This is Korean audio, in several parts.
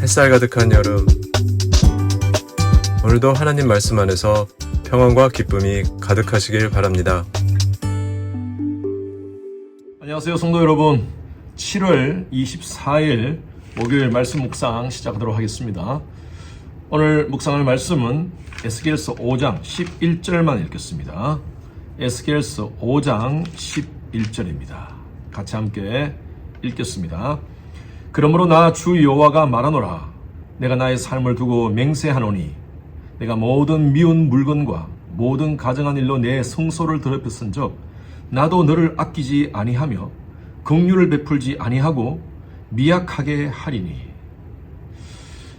햇살 가득한 여름, 오늘도 하나님 말씀 안에서 평안과 기쁨이 가득하시길 바랍니다. 안녕하세요 성도 여러분, 7월 24일 목요일 말씀 묵상 시작하도록 하겠습니다. 오늘 묵상할 말씀은 에스겔서 5장 11절만 읽겠습니다. 에스겔서 5장 11절입니다. 같이 함께 읽겠습니다. 그러므로 나 주 여호와가 말하노라. 내가 나의 삶을 두고 맹세하노니 내가 모든 미운 물건과 모든 가정한 일로 내 성소를 더럽혔은즉 나도 너를 아끼지 아니하며 긍휼을 베풀지 아니하고 미약하게 하리니.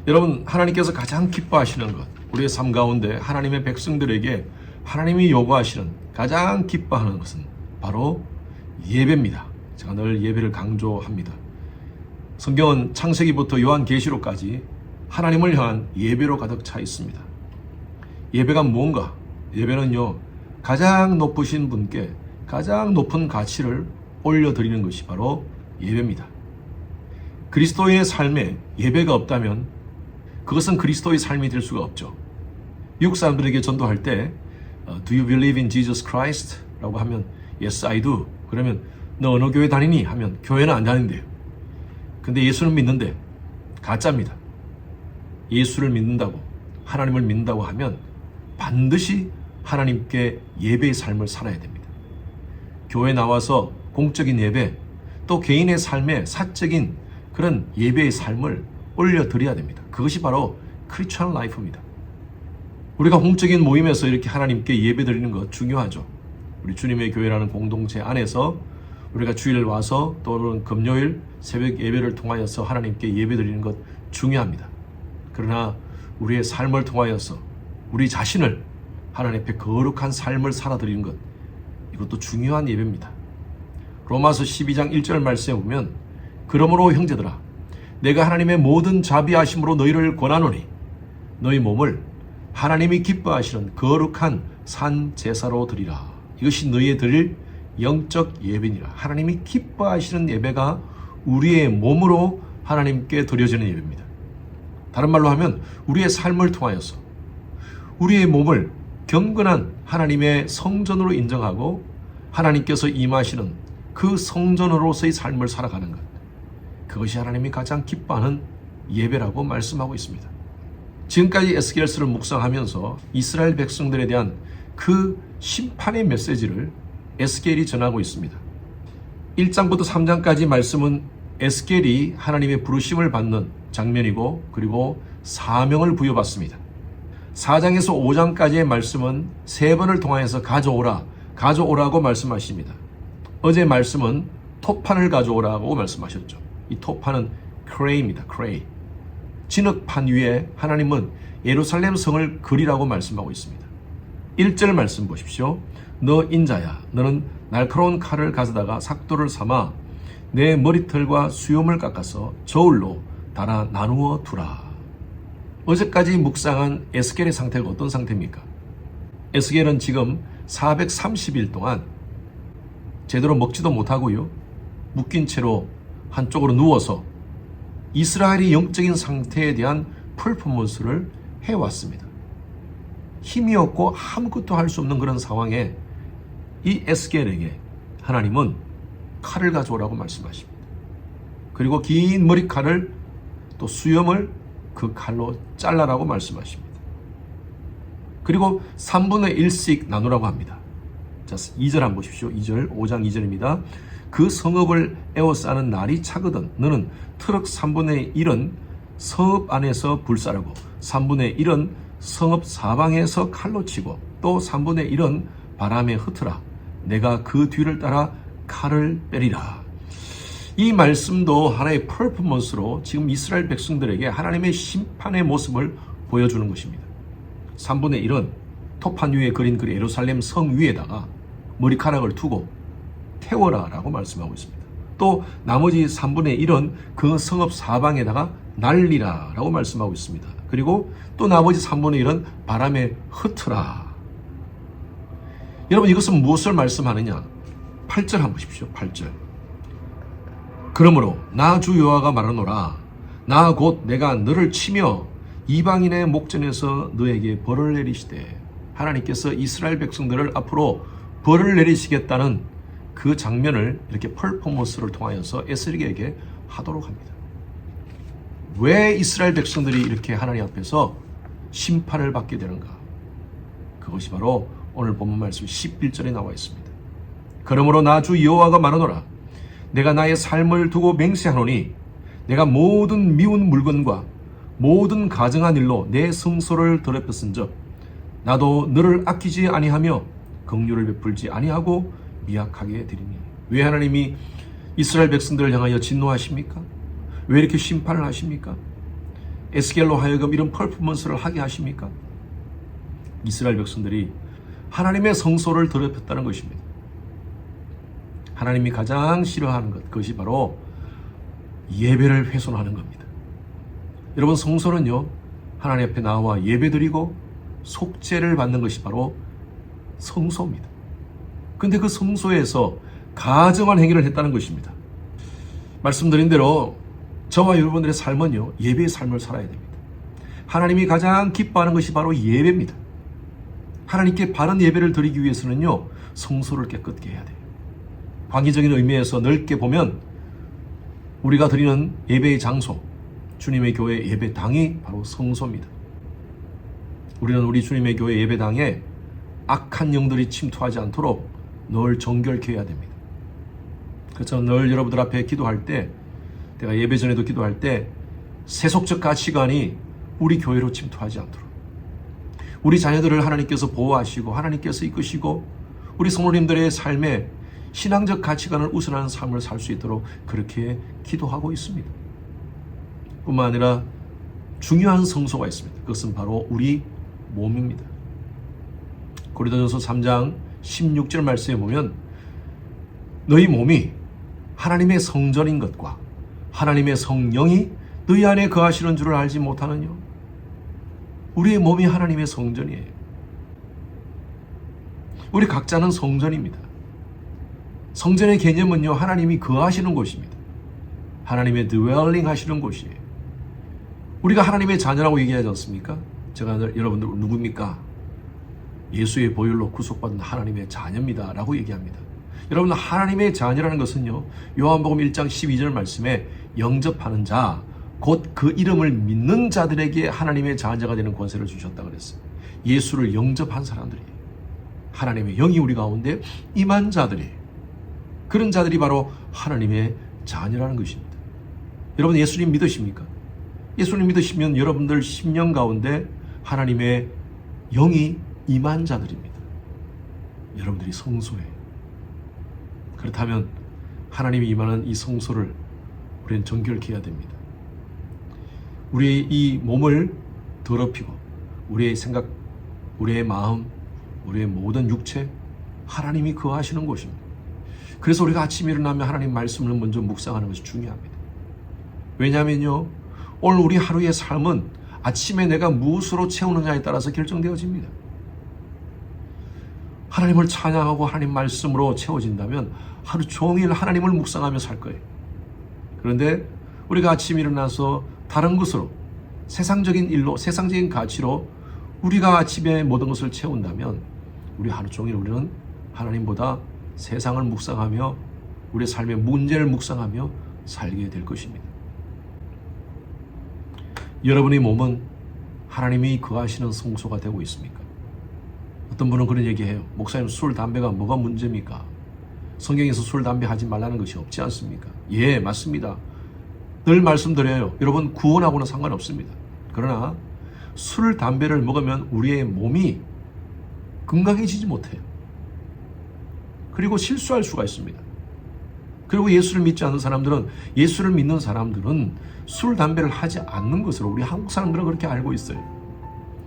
여러분, 하나님께서 가장 기뻐하시는 것, 우리의 삶 가운데 하나님의 백성들에게 하나님이 요구하시는 가장 기뻐하는 것은 바로 예배입니다. 제가 늘 예배를 강조합니다. 성경은 창세기부터 요한계시록까지 하나님을 향한 예배로 가득 차 있습니다. 예배가 뭔가? 예배는요, 가장 높으신 분께 가장 높은 가치를 올려드리는 것이 바로 예배입니다. 그리스도의 삶에 예배가 없다면 그것은 그리스도의 삶이 될 수가 없죠. 미국 사람들에게 전도할 때 Do you believe in Jesus Christ? 라고 하면 Yes, I do. 그러면 너 어느 교회 다니니? 하면 교회는 안 다닌대요. 근데 예수는 믿는데 가짜입니다. 예수를 믿는다고, 하나님을 믿는다고 하면 반드시 하나님께 예배의 삶을 살아야 됩니다. 교회 나와서 공적인 예배, 또 개인의 삶에 사적인 그런 예배의 삶을 올려드려야 됩니다. 그것이 바로 크리스천 라이프입니다. 우리가 공적인 모임에서 이렇게 하나님께 예배 드리는 것 중요하죠. 우리 주님의 교회라는 공동체 안에서 우리가 주일 와서 또는 금요일 새벽 예배를 통하여서 하나님께 예배 드리는 것 중요합니다. 그러나 우리의 삶을 통하여서 우리 자신을 하나님 앞에 거룩한 삶을 살아드리는 것, 이것도 중요한 예배입니다. 로마서 12장 1절 말씀에 보면 그러므로 형제들아 내가 하나님의 모든 자비하심으로 너희를 권하노니 너희 몸을 하나님이 기뻐하시는 거룩한 산 제사로 드리라. 이것이 너희의 드릴 영적 예배니라. 하나님이 기뻐하시는 예배가 우리의 몸으로 하나님께 드려지는 예배입니다. 다른 말로 하면 우리의 삶을 통하여서 우리의 몸을 경건한 하나님의 성전으로 인정하고 하나님께서 임하시는 그 성전으로서의 삶을 살아가는 것, 그것이 하나님이 가장 기뻐하는 예배라고 말씀하고 있습니다. 지금까지 에스겔서를 묵상하면서 이스라엘 백성들에 대한 그 심판의 메시지를 에스겔이 전하고 있습니다. 1장부터 3장까지 말씀은 에스겔이 하나님의 부르심을 받는 장면이고, 그리고 사명을 부여받습니다. 4장에서 5장까지의 말씀은 세 번을 통하여서 가져오라고 말씀하십니다. 어제 말씀은 토판을 가져오라고 말씀하셨죠. 이 토판은 크레이입니다. 크레이. 진흙판 위에 하나님은 예루살렘 성을 그리라고 말씀하고 있습니다. 1절 말씀 보십시오. 너 인자야, 너는 날카로운 칼을 가져다가 삭도를 삼아 내 머리털과 수염을 깎아서 저울로 달아 나누어 두라. 어제까지 묵상한 에스겔의 상태가 어떤 상태입니까? 에스겔은 지금 430일 동안 제대로 먹지도 못하고요, 묶인 채로 한쪽으로 누워서 이스라엘의 영적인 상태에 대한 퍼포먼스를 해왔습니다. 힘이 없고 아무것도 할 수 없는 그런 상황에 이 에스겔에게 하나님은 칼을 가져오라고 말씀하십니다. 그리고 긴 머리칼을 또 수염을 그 칼로 잘라라고 말씀하십니다. 그리고 3분의 1씩 나누라고 합니다. 자, 2절 한번 보십시오. 2절, 5장 2절입니다. 그 성읍을 에워싸는 날이 차거든 너는 트럭 3분의 1은 성읍 안에서 불사르고 3분의 1은 성읍 사방에서 칼로 치고 또 3분의 1은 바람에 흩으라. 내가 그 뒤를 따라 칼을 빼리라. 이 말씀도 하나의 퍼포먼스로 지금 이스라엘 백성들에게 하나님의 심판의 모습을 보여주는 것입니다. 3분의 1은 토판 위에 그린 그 예루살렘 성 위에다가 머리카락을 두고 태워라 라고 말씀하고 있습니다. 또 나머지 3분의 1은 그 성읍 사방에다가 날리라 라고 말씀하고 있습니다. 그리고 또 나머지 3분의 1은 바람에 흩으라. 여러분, 이것은 무엇을 말씀하느냐? 8절 한번 보십시오. 8절. 그러므로 나 주 여호와가 말하노라. 나 곧 내가 너를 치며 이방인의 목전에서 너에게 벌을 내리시되, 하나님께서 이스라엘 백성들을 앞으로 벌을 내리시겠다는 그 장면을 이렇게 퍼포먼스를 통하여서 에스겔에게 하도록 합니다. 왜 이스라엘 백성들이 이렇게 하나님 앞에서 심판을 받게 되는가? 그것이 바로 오늘 본문 말씀 11절에 나와 있습니다. 그러므로 나 주 여호와가 말하노라. 내가 나의 삶을 두고 맹세하노니 내가 모든 미운 물건과 모든 가증한 일로 내 성소를 더럽혔은즉 나도 너를 아끼지 아니하며 긍휼을 베풀지 아니하고 미약하게 드리니. 왜 하나님이 이스라엘 백성들을 향하여 진노하십니까? 왜 이렇게 심판을 하십니까? 에스겔로 하여금 이런 퍼포먼스를 하게 하십니까? 이스라엘 백성들이 하나님의 성소를 더럽혔다는 것입니다. 하나님이 가장 싫어하는 것, 그것이 바로 예배를 훼손하는 겁니다. 여러분, 성소는요, 하나님 앞에 나와 예배드리고 속죄를 받는 것이 바로 성소입니다. 근데 그 성소에서 가증한 행위를 했다는 것입니다. 말씀드린 대로 저와 여러분들의 삶은요, 예배의 삶을 살아야 됩니다. 하나님이 가장 기뻐하는 것이 바로 예배입니다. 하나님께 바른 예배를 드리기 위해서는요, 성소를 깨끗게 해야 돼요. 광의적인 의미에서 넓게 보면 우리가 드리는 예배의 장소, 주님의 교회 예배당이 바로 성소입니다. 우리는 우리 주님의 교회 예배당에 악한 영들이 침투하지 않도록 늘 정결케 해야 됩니다. 그래서 늘 여러분들 앞에 기도할 때, 내가 예배 전에도 기도할 때 세속적 가치관이 우리 교회로 침투하지 않도록, 우리 자녀들을 하나님께서 보호하시고 하나님께서 이끄시고 우리 성도님들의 삶에 신앙적 가치관을 우선하는 삶을 살 수 있도록 그렇게 기도하고 있습니다. 뿐만 아니라 중요한 성소가 있습니다. 그것은 바로 우리 몸입니다. 고린도전서 3장 16절 말씀에 보면 너희 몸이 하나님의 성전인 것과 하나님의 성령이 너희 안에 거하시는 줄을 알지 못하느냐. 우리의 몸이 하나님의 성전이에요. 우리 각자는 성전입니다. 성전의 개념은요, 하나님이 거하시는 곳입니다. 하나님의 dwelling 하시는 곳이에요. 우리가 하나님의 자녀라고 얘기하지 않습니까? 제가 여러분들 누굽니까? 예수의 보혈로 구속받은 하나님의 자녀입니다 라고 얘기합니다. 여러분, 하나님의 자녀라는 것은요, 요한복음 1장 12절 말씀에 영접하는 자, 곧 그 이름을 믿는 자들에게 하나님의 자녀가 되는 권세를 주셨다고 그랬어요. 예수를 영접한 사람들이, 하나님의 영이 우리 가운데 임한 자들이, 그런 자들이 바로 하나님의 자녀라는 것입니다. 여러분, 예수님 믿으십니까? 예수님 믿으시면 여러분들 심령 가운데 하나님의 영이 임한 자들입니다. 여러분들이 성소예요. 그렇다면 하나님이 임하는 이 성소를 우리는 정결케 해야 됩니다. 우리의 이 몸을 더럽히고 우리의 생각, 우리의 마음, 우리의 모든 육체, 하나님이 거하시는 곳입니다. 그래서 우리가 아침에 일어나면 하나님 말씀을 먼저 묵상하는 것이 중요합니다. 왜냐하면요, 오늘 우리 하루의 삶은 아침에 내가 무엇으로 채우느냐에 따라서 결정되어집니다. 하나님을 찬양하고 하나님 말씀으로 채워진다면 하루 종일 하나님을 묵상하며 살 거예요. 그런데 우리가 아침에 일어나서 다른 것으로, 세상적인 일로, 세상적인 가치로 우리가 아침에 모든 것을 채운다면 우리 하루 종일 우리는 하나님보다 세상을 묵상하며 우리의 삶의 문제를 묵상하며 살게 될 것입니다. 여러분의 몸은 하나님이 거하시는 성소가 되고 있습니까? 어떤 분은 그런 얘기해요. 목사님, 술, 담배가 뭐가 문제입니까? 성경에서 술, 담배 하지 말라는 것이 없지 않습니까? 예, 맞습니다. 늘 말씀드려요. 여러분, 구원하고는 상관없습니다. 그러나 술, 담배를 먹으면 우리의 몸이 건강해지지 못해요. 그리고 실수할 수가 있습니다. 그리고 예수를 믿지 않는 사람들은, 예수를 믿는 사람들은 술, 담배를 하지 않는 것으로 우리 한국 사람들은 그렇게 알고 있어요.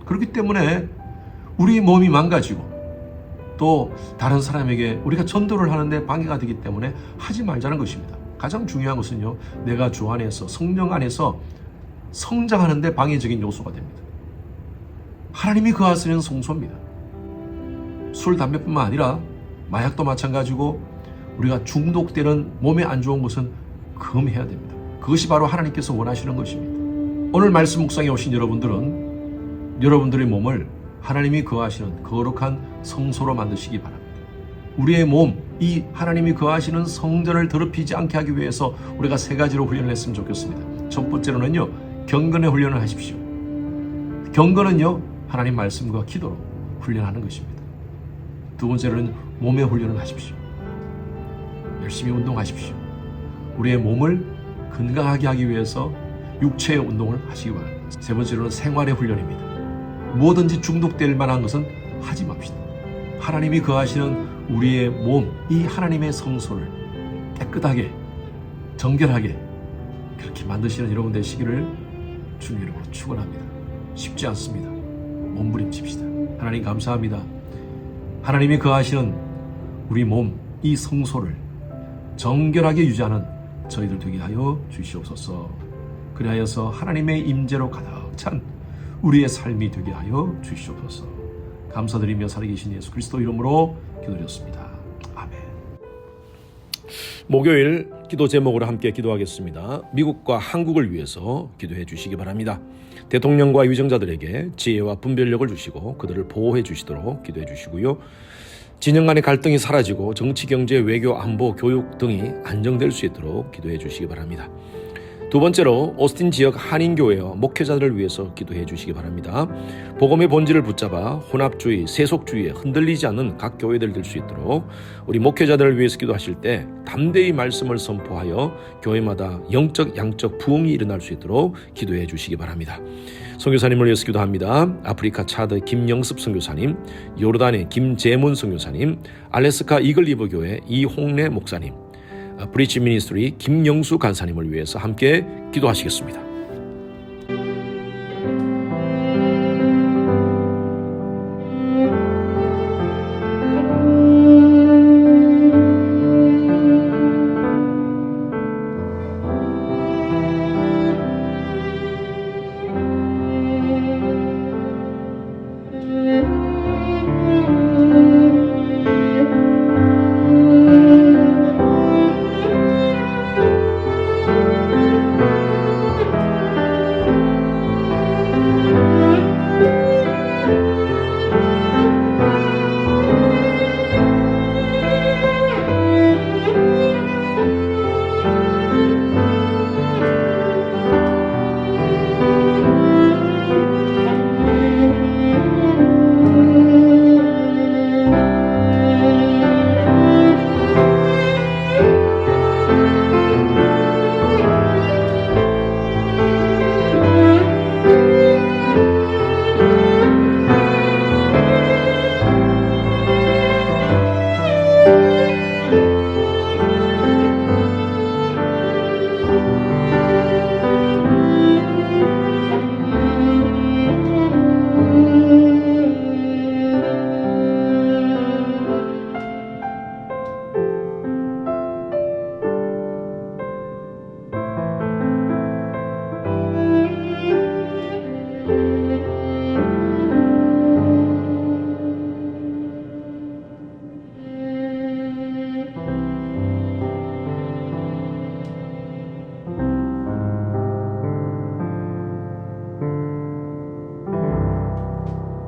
그렇기 때문에 우리 몸이 망가지고 또 다른 사람에게 우리가 전도를 하는데 방해가 되기 때문에 하지 말자는 것입니다. 가장 중요한 것은요, 내가 주 안에서, 성령 안에서 성장하는데 방해적인 요소가 됩니다. 하나님이 거하시는 성소입니다. 술, 담배뿐만 아니라 마약도 마찬가지고 우리가 중독되는 몸에 안 좋은 것은 금해야 됩니다. 그것이 바로 하나님께서 원하시는 것입니다. 오늘 말씀 묵상에 오신 여러분들은 여러분들의 몸을 하나님이 거하시는 거룩한 성소로 만드시기 바랍니다. 우리의 몸, 이 하나님이 거하시는 성전을 더럽히지 않게 하기 위해서 우리가 3가지로 훈련을 했으면 좋겠습니다. 첫 번째로는요, 경건의 훈련을 하십시오. 경건은요, 하나님 말씀과 기도로 훈련하는 것입니다. 두 번째로는 몸의 훈련을 하십시오. 열심히 운동하십시오. 우리의 몸을 건강하게 하기 위해서 육체의 운동을 하시기 바랍니다. 세 번째로는 생활의 훈련입니다. 뭐든지 중독될 만한 것은 하지 맙시다. 하나님이 거하시는 우리의 몸, 이 하나님의 성소를 깨끗하게, 정결하게 그렇게 만드시는 여러분 되시기를 주님 이름으로 축원합니다. 쉽지 않습니다. 몸부림칩시다. 하나님 감사합니다. 하나님이 거하시는 우리 몸, 이 성소를 정결하게 유지하는 저희들 되게 하여 주시옵소서. 그리하여서 하나님의 임재로 가득 찬 우리의 삶이 되게 하여 주시옵소서. 감사드리며 살아계신 예수 그리스도 이름으로 기도드렸습니다. 아멘. 목요일 기도 제목으로 함께 기도하겠습니다. 미국과 한국을 위해서 기도해 주시기 바랍니다. 대통령과 위정자들에게 지혜와 분별력을 주시고 그들을 보호해 주시도록 기도해 주시고요. 진영 간의 갈등이 사라지고 정치, 경제, 외교, 안보, 교육 등이 안정될 수 있도록 기도해 주시기 바랍니다. 두 번째로 오스틴 지역 한인교회와 목회자들을 위해서 기도해 주시기 바랍니다. 복음의 본질을 붙잡아 혼합주의, 세속주의에 흔들리지 않는 각 교회들 될 수 있도록 우리 목회자들을 위해서 기도하실 때 담대히 말씀을 선포하여 교회마다 영적, 양적 부흥이 일어날 수 있도록 기도해 주시기 바랍니다. 선교사님을 위해서 기도합니다. 아프리카 차드 김영습 선교사님, 요르단의 김재문 선교사님, 알래스카 이글리버 교회 이홍래 목사님, 브리치 미니스트리 김영수 간사님을 위해서 함께 기도하시겠습니다.